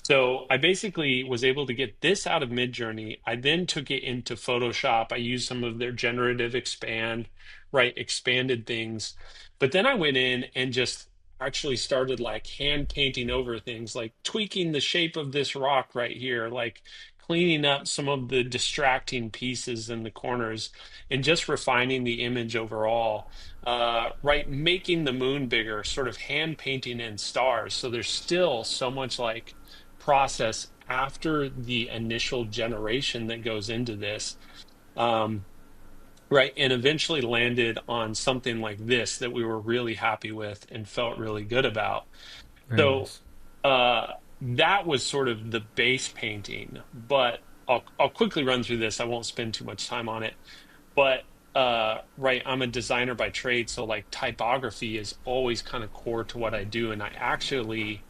So I basically was able to get this out of Midjourney. I then took it into Photoshop. I used some of their generative expand, right, expanded things. But then I went in and just actually started like hand painting over things, like tweaking the shape of this rock right here, like cleaning up some of the distracting pieces in the corners and just refining the image overall, right? Making the moon bigger, sort of hand painting in stars. So there's still so much like process after the initial generation that goes into this. Um, right. And eventually landed on something like this that we were really happy with and felt really good about. Very So nice. that was sort of the base painting, but I'll quickly run through this. I won't spend too much time on it. But right, I'm a designer by trade, so like typography is always kind of core to what I do. And I actually,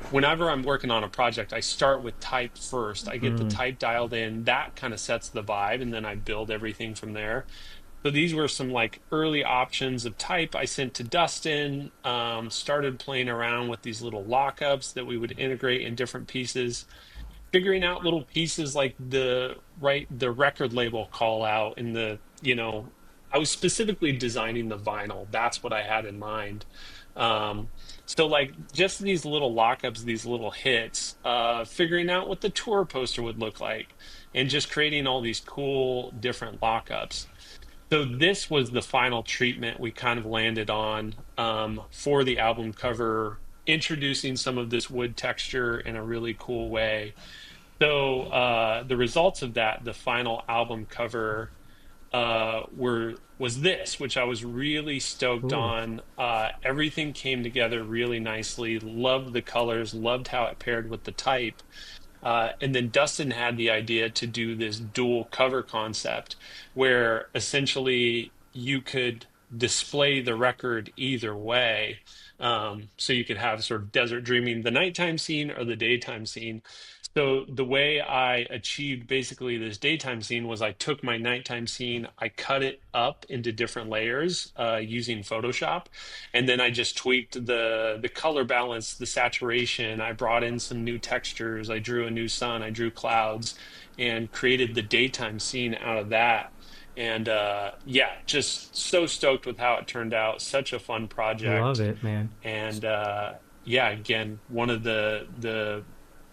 whenever I'm working on a project, I start with type first. I get the Mm. type dialed in, that kind of sets the vibe, and then I build everything from there. So these were some like early options of type I sent to Dustin. Started playing around with these little lockups that we would integrate in different pieces, figuring out little pieces like the record label call out and the I was specifically designing the vinyl. That's what I had in mind. Um, so like just these little lockups, these little hits, figuring out what the tour poster would look like, and just creating all these cool different lockups. So this was the final treatment we kind of landed on for the album cover, introducing some of this wood texture in a really cool way. So the results of that, the final album cover, were was this, which I was really stoked Cool. on. Everything came together really nicely. Loved the colors, loved how it paired with the type. And then Dustin had the idea to do this dual cover concept where essentially you could display the record either way. So you could have sort of desert dreaming, the nighttime scene or the daytime scene. So the way I achieved basically this daytime scene was I took my nighttime scene, I cut it up into different layers using Photoshop, and then I just tweaked the color balance, the saturation. I brought in some new textures. I drew a new sun. I drew clouds, and created the daytime scene out of that. And yeah, just so stoked with how it turned out. Such a fun Love project. it, man. And yeah, again, one of the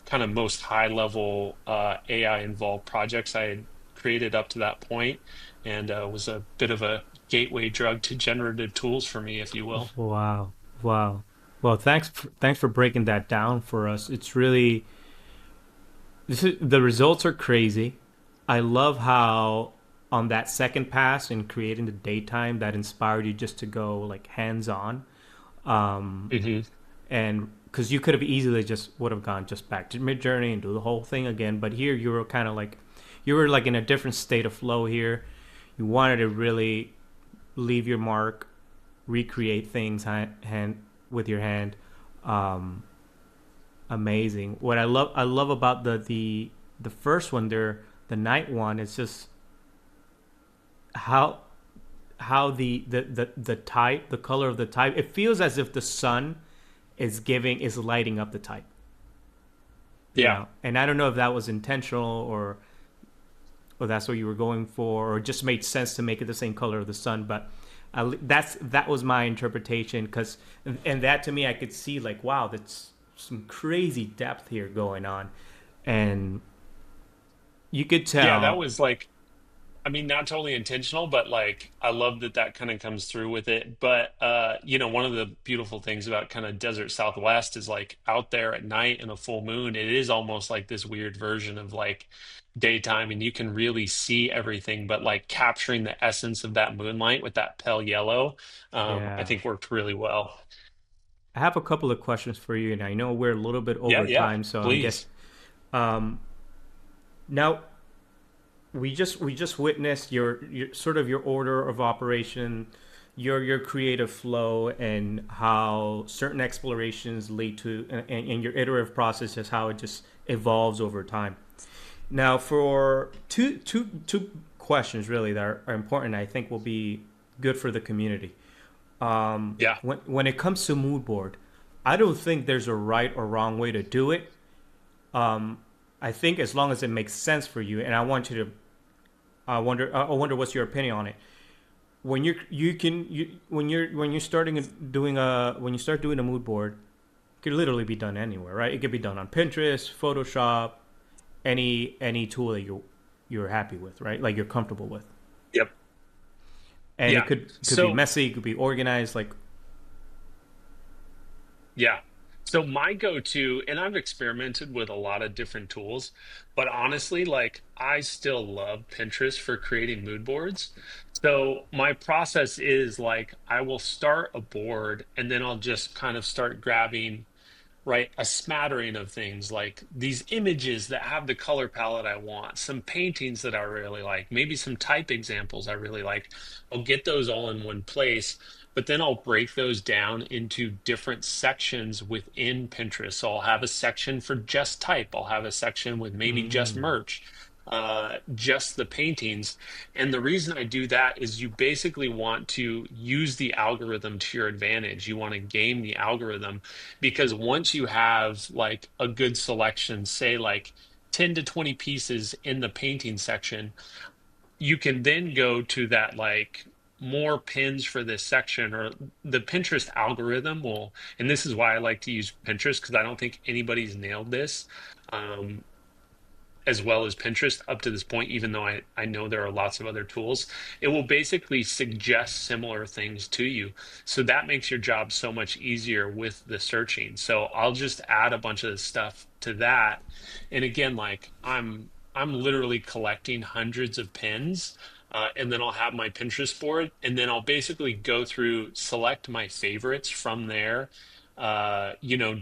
kind of most high level AI involved projects I had created up to that point, and was a bit of a gateway drug to generative tools for me, if you will. Wow. Wow. Well, thanks for breaking that down for us. It's really the results are crazy. I love how on that second pass in creating the daytime that inspired you just to go like hands on. Hmm. And because you could have easily just would have gone just back to Midjourney and do the whole thing again, but here you were kind of like you were like in a different state of flow here. You wanted to really leave your mark, recreate things hand with your hand. Um, Amazing. What I love about the first one there, the night one, is just how the type, the color of the type. It feels as if the sun is lighting up the type. You Yeah. know, and I don't know if that was intentional or that's what you were going for, or it just made sense to make it the same color of the sun. But that was my interpretation. Because and that to me, I could see like, wow, that's some crazy depth here going on, and you could Yeah, that tell. was like, I mean, not totally intentional, but like I love that that kind of comes through with it. But one of the beautiful things about kind of desert Southwest is like out there at night in a full moon, it is almost like this weird version of like daytime, and you can really see everything, but like capturing the essence of that moonlight with that pale yellow, I Yeah, think worked really well. I have a couple of questions for you, and I know we're a little bit Yeah, over yeah, time, so I'm guess please. um, now we just witnessed your sort of your order of operation, your creative flow, and how certain explorations lead to, and your iterative process is how it just evolves over time. Now, for two questions really that are important, I think will be good for the community. Yeah. When it comes to mood board, I don't think there's a right or wrong way to do it. I think as long as it makes sense for you, and I want you to I wonder what's your opinion on it. When you're starting doing a when you start doing a mood board, it could literally be done anywhere, right? It could be done on Pinterest, Photoshop, any tool that you're happy with, right? Like you're comfortable with. Yep. And it Yeah. could be So messy, it could be organized, like yeah. So my go-to, and I've experimented with a lot of different tools, but honestly, like I still love Pinterest for creating mood boards. So my process is like I will start a board and then I'll just kind of start grabbing, right, a smattering of things like these images that have the color palette I want, some paintings that I really like, maybe some type examples I really like. I'll get those all in one place, but then I'll break those down into different sections within Pinterest. So I'll have a section for just type, I'll have a section with maybe just mm, merch. Just the paintings. And the reason I do that is you basically want to use the algorithm to your advantage. You want to game the algorithm because once you have like a good selection, say like 10 to 20 pieces in the painting section, you can then go to that like more pins for this section, or the Pinterest algorithm will, and this is why I like to use Pinterest because I don't think anybody's nailed this. Um, as well as Pinterest up to this point, even though I know there are lots of other tools, it will basically suggest similar things to you. So that makes your job so much easier with the searching. So I'll just add a bunch of the stuff to that. And again, like I'm literally collecting hundreds of pins. And then I'll have my Pinterest board, and then I'll basically go through, select my favorites from there,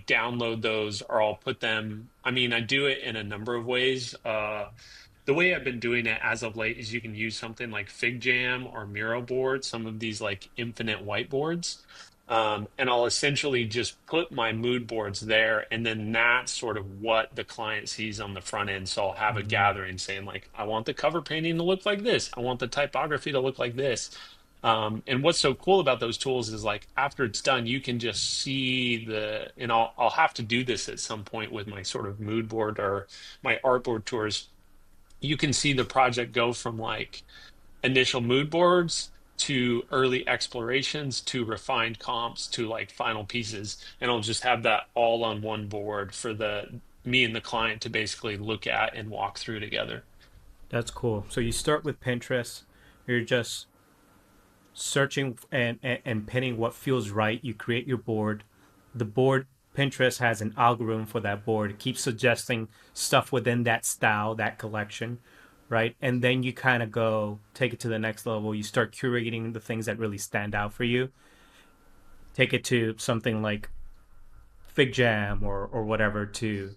download those, or I'll put them. I mean, I do it in a number of ways. The way I've been doing it as of late is you can use something like FigJam or Miro board, some of these like infinite whiteboards. And I'll essentially just put my mood boards there, and then that's sort of what the client sees on the front end. So I'll have a Mm. gathering saying, like, I want the cover painting to look like this. I want the typography to look like this. And what's so cool about those tools is like after it's done, you can just see and I'll have to do this at some point with my sort of mood board or my artboard tours. You can see the project go from like initial mood boards to early explorations to refined comps to like final pieces. And I'll just have that all on one board for the me and the client to basically look at and walk through together. That's cool. So you start with Pinterest. You're just searching and pinning what feels right. You create your board. The board, Pinterest has an algorithm for that board. It keeps suggesting stuff within that style, that collection, right? And then you kind of go take it to the next level. You start curating the things that really stand out for you. Take it to something like FigJam or whatever to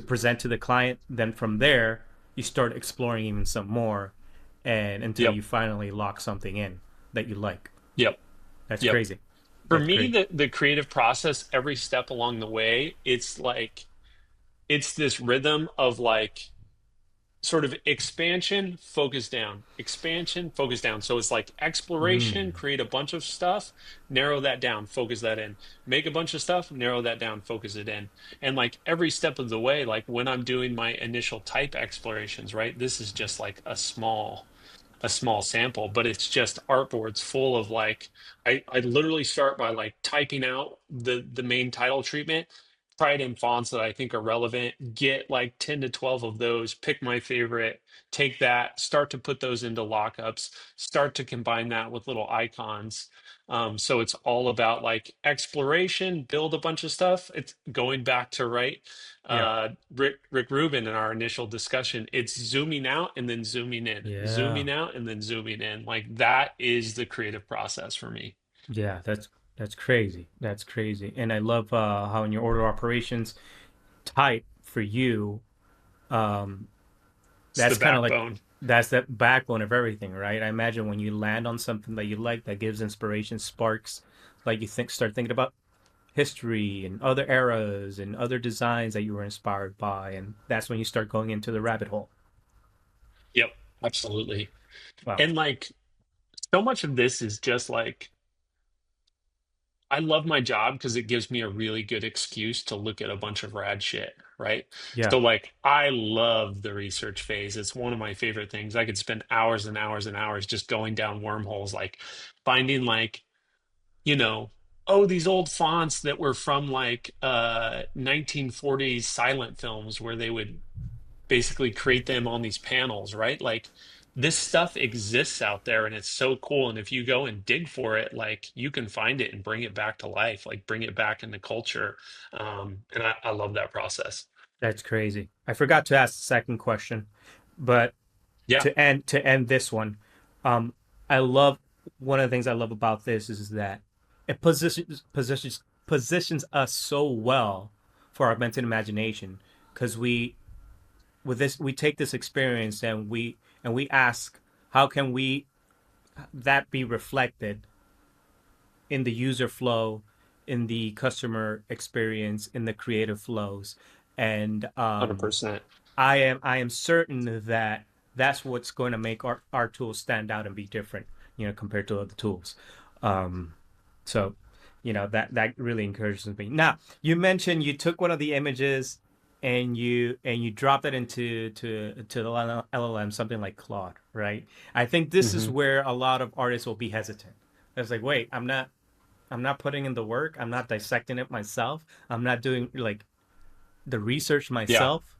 present to the client. Then from there, you start exploring even some more, and until Yep. you finally lock something in that you like. Yep. That's Yep. crazy. For That's me, great. the creative process, every step along the way, it's this rhythm of like sort of expansion, focus down. So it's like exploration, Mm, create a bunch of stuff, narrow that down, focus that in, make a bunch of stuff, narrow that down, focus it in. And like every step of the way, like when I'm doing my initial type explorations, right? This is just like a small sample, but it's just artboards full of like I literally start by like typing out the main title treatment, try it in fonts that I think are relevant, get like 10 to 12 of those, pick my favorite, take that, start to put those into lockups, start to combine that with little icons. So it's all about like exploration, build a bunch of stuff. It's going back to right yeah. Rick Rubin in our initial discussion, it's zooming out and then Yeah. zooming out and then zooming in. Like that is the creative process for me. Yeah, that's crazy. That's crazy. And I love how in your order operations type for you, um, It's the that's kind of like backbone. that's the backbone of everything, right? I imagine when you land on something that you like that gives inspiration, sparks, like you start thinking about history and other eras and other designs that you were inspired by, and that's when you start going into the rabbit hole. Yep, absolutely. Wow. And like so much of this is just like I love my job because it gives me a really good excuse to look at a bunch of rad shit, right? Yeah. So like I love the research phase. It's one of my favorite things. I could spend hours and hours and hours just going down wormholes, like finding like, you know, oh, these old fonts that were from like 1940s silent films where they would basically create them on these panels, right? Like this stuff exists out there and it's so cool. And if you go and dig for it, like you can find it and bring it back to life, like bring it back into culture. And I love that process. That's crazy. I forgot to ask the second question, but Yeah, to end this one, um, I love one of the things I love about this is that it positions us so well for augmented imagination because we with this we take this experience and we ask how can we that be reflected in the user flow, in the customer experience, in the creative flows, and 100%. I am certain that that's what's going to make our tools stand out and be different, compared to other tools. Um, so, that really encourages me. Now, you mentioned you took one of the images and you drop that to the LLM, something like Claude, right? I think this is Hmm. where a lot of artists will be hesitant. It's like, wait, I'm not putting in the work. I'm not dissecting it myself. I'm not doing like the research Yeah. myself.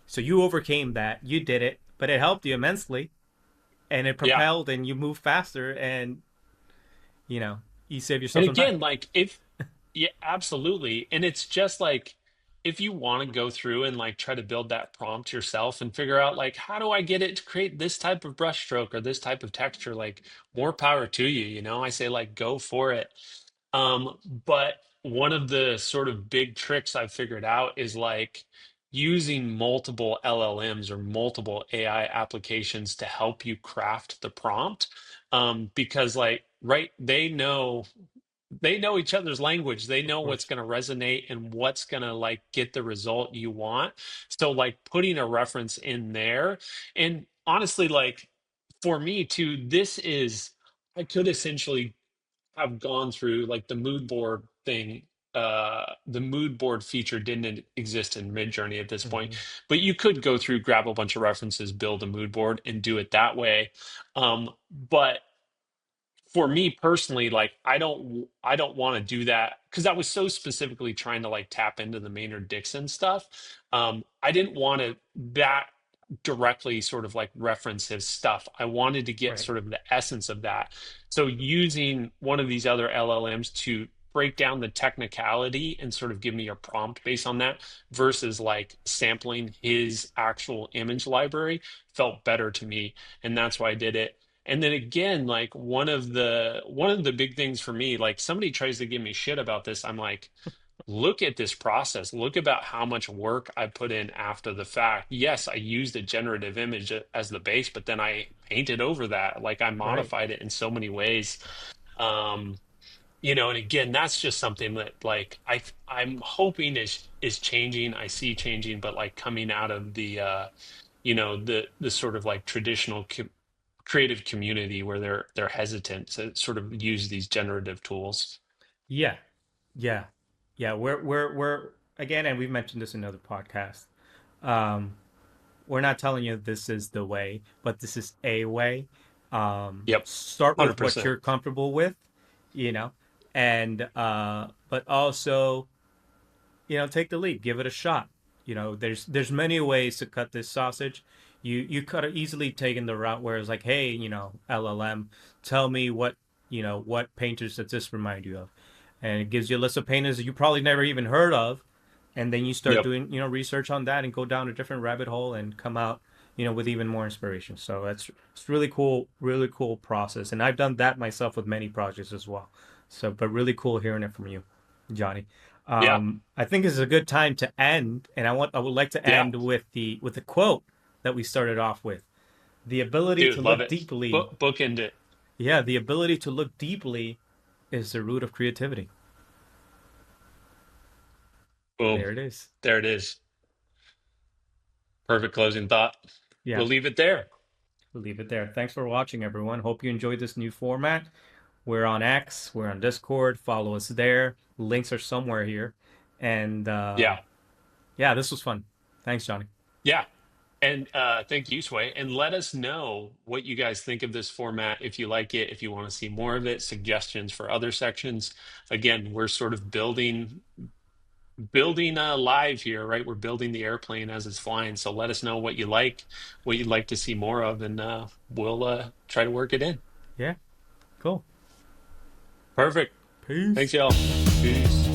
So you overcame that. You did it, but it helped you immensely, and it Yeah. propelled, and you moved faster, and you know you save And yourself some time. again, like if yeah, absolutely. And it's just like if you want to go through and like try to build that prompt yourself and figure out like how do I get it to create this type of brushstroke or this type of texture, like more power to you, you know? I say like go for it. But one of the sort of big tricks I've figured out is like using multiple LLMs or multiple AI applications to help you craft the prompt. Because like right, they know each other's language. They Of know what's course. going to resonate and what's going to like get the result you want. So like putting a reference in there. And honestly, like for me too, this is I could essentially have gone through like the mood board thing. The mood board feature didn't exist in Midjourney at this point, Hmm. but you could go through, grab a bunch of references, build a mood board, and do it that way. But for me personally, like I don't want to do that because I was so specifically trying to like tap into the Maynard Dixon stuff. I didn't want to that directly sort of like reference his stuff. I wanted to get Right. sort of the essence of that. So using one of these other LLMs to break down the technicality and sort of give me a prompt based on that versus like sampling his actual image library felt better to me, and that's why I did it. And then again, like one of the big things for me, like somebody tries to give me shit about this, I'm like, look at this process. Look about how much work I put in after the fact. Yes, I used a generative image as the base, but then I painted over that. Like I Right. modified it in so many ways. Um, and again, that's just something that like I'm hoping is changing. I see changing, but like coming out of the sort of like traditional creative community where they're hesitant to sort of use these generative tools. Yeah. Yeah. Yeah. We're again, and we've mentioned this in other podcasts. Um, we're not telling you this is the way, but this is a way. Yep, Start with what 100%. you're comfortable with, you know, and but also, take the leap, give it a shot. There's many ways to cut this sausage. You could have easily taken the route where it's like, hey, LLM, tell me what painters does this remind you of, and it gives you a list of painters that you probably never even heard of, and then you start Yep. doing research on that and go down a different rabbit hole and come out with even more inspiration. So it's really cool process, and I've done that myself with many projects as well. So, but really cool hearing it from you, Johnny. Yeah. I think this is a good time to end, and I would like to Yeah. end with the quote that we started off with: the ability to Dude, love look it. deeply. Bookend it. Yeah, the ability to look deeply is the root of creativity. Boom. There it is. There it is. Perfect closing thought. Yeah, We'll leave it there. we'll leave it there. Thanks for watching, everyone. Hope you enjoyed this new format. We're on X, we're on Discord. Follow us there. Links are somewhere here. And Yeah. yeah, this was fun. Thanks, Johnny. Yeah. And thank you, Sway. And let us know what you guys think of this format. If you like it, if you want to see more of it, suggestions for other sections. Again, we're sort of building live here, right? We're building the airplane as it's flying. So let us know what you'd like to see more of, and we'll try to work it in. Yeah, cool. Perfect. Thanks, Peace. y'all. Peace.